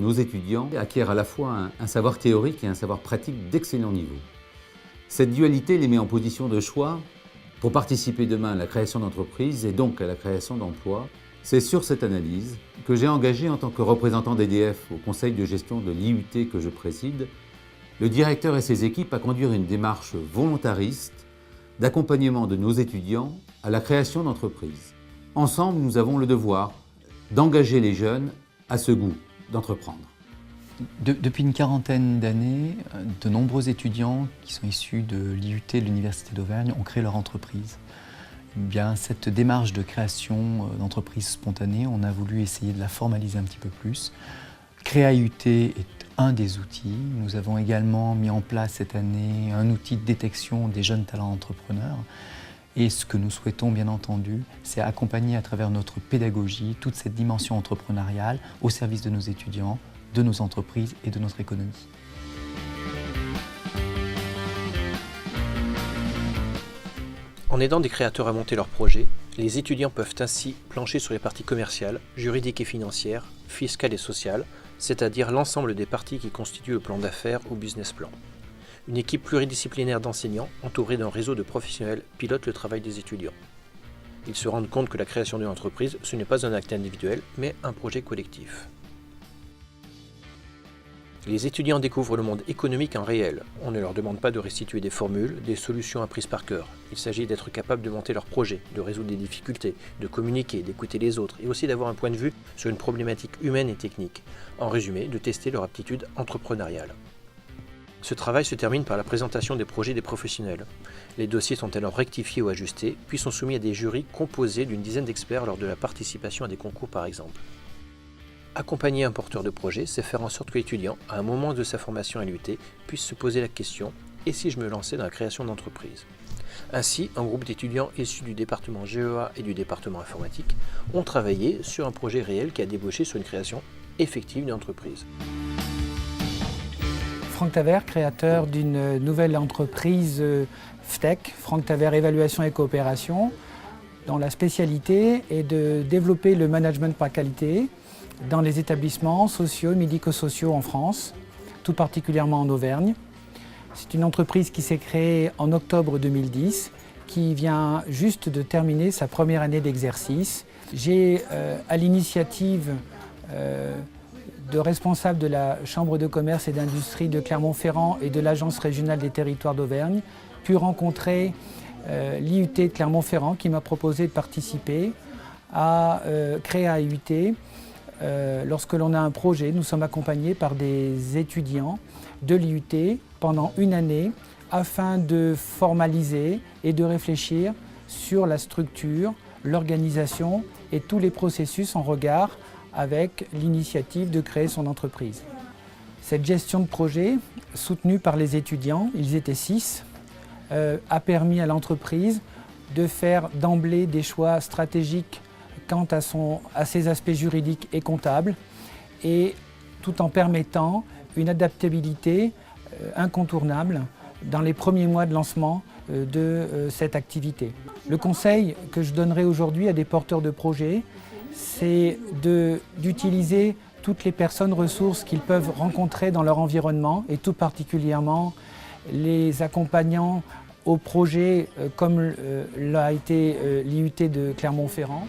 Nos étudiants acquièrent à la fois un savoir théorique et un savoir pratique d'excellent niveau. Cette dualité les met en position de choix pour participer demain à la création d'entreprises et donc à la création d'emplois. C'est sur cette analyse que j'ai engagé en tant que représentant d'EDF au conseil de gestion de l'IUT que je préside, le directeur et ses équipes à conduire une démarche volontariste d'accompagnement de nos étudiants à la création d'entreprises. Ensemble, nous avons le devoir d'engager les jeunes à ce goût d'entreprendre. Depuis une quarantaine d'années, de nombreux étudiants qui sont issus de l'IUT de l'Université d'Auvergne ont créé leur entreprise. Bien, cette démarche de création d'entreprise spontanée, on a voulu essayer de la formaliser un petit peu plus. CréaIUT est un des outils. Nous avons également mis en place cette année un outil de détection des jeunes talents entrepreneurs. Et ce que nous souhaitons, bien entendu, c'est accompagner à travers notre pédagogie toute cette dimension entrepreneuriale au service de nos étudiants, de nos entreprises et de notre économie. En aidant des créateurs à monter leurs projets, les étudiants peuvent ainsi plancher sur les parties commerciales, juridiques et financières, fiscales et sociales, c'est-à-dire l'ensemble des parties qui constituent le plan d'affaires ou business plan. Une équipe pluridisciplinaire d'enseignants, entourée d'un réseau de professionnels, pilote le travail des étudiants. Ils se rendent compte que la création d'une entreprise, ce n'est pas un acte individuel, mais un projet collectif. Les étudiants découvrent le monde économique en réel. On ne leur demande pas de restituer des formules, des solutions apprises par cœur. Il s'agit d'être capable de monter leur projet, de résoudre des difficultés, de communiquer, d'écouter les autres et aussi d'avoir un point de vue sur une problématique humaine et technique. En résumé, de tester leur aptitude entrepreneuriale. Ce travail se termine par la présentation des projets des professionnels. Les dossiers sont alors rectifiés ou ajustés, puis sont soumis à des jurys composés d'une dizaine d'experts lors de la participation à des concours par exemple. Accompagner un porteur de projet, c'est faire en sorte que l'étudiant, à un moment de sa formation à l'IUT, puisse se poser la question « et si je me lançais dans la création d'entreprise ?» Ainsi, un groupe d'étudiants issus du département GEA et du département informatique ont travaillé sur un projet réel qui a débouché sur une création effective d'entreprise. Franck Tavert, créateur d'une nouvelle entreprise FTEC, Franck Tavert Évaluation et Coopération, dont la spécialité est de développer le management par qualité dans les établissements sociaux et médico-sociaux en France, tout particulièrement en Auvergne. C'est une entreprise qui s'est créée en octobre 2010, qui vient juste de terminer sa première année d'exercice. J'ai, à l'initiative de responsables de la Chambre de commerce et d'industrie de Clermont-Ferrand et de l'Agence régionale des territoires d'Auvergne, pu rencontrer l'IUT de Clermont-Ferrand qui m'a proposé de participer à CréaIUT. Lorsque l'on a un projet, nous sommes accompagnés par des étudiants de l'IUT pendant une année afin de formaliser et de réfléchir sur la structure, l'organisation et tous les processus en regard avec l'initiative de créer son entreprise. Cette gestion de projet, soutenue par les étudiants, ils étaient 6, a permis à l'entreprise de faire d'emblée des choix stratégiques quant à ses aspects juridiques et comptables, et tout en permettant une adaptabilité incontournable dans les premiers mois de lancement de cette activité. Le conseil que je donnerai aujourd'hui à des porteurs de projets, c'est d'utiliser toutes les personnes ressources qu'ils peuvent rencontrer dans leur environnement et tout particulièrement les accompagnants au projet comme l'a été l'IUT de Clermont-Ferrand.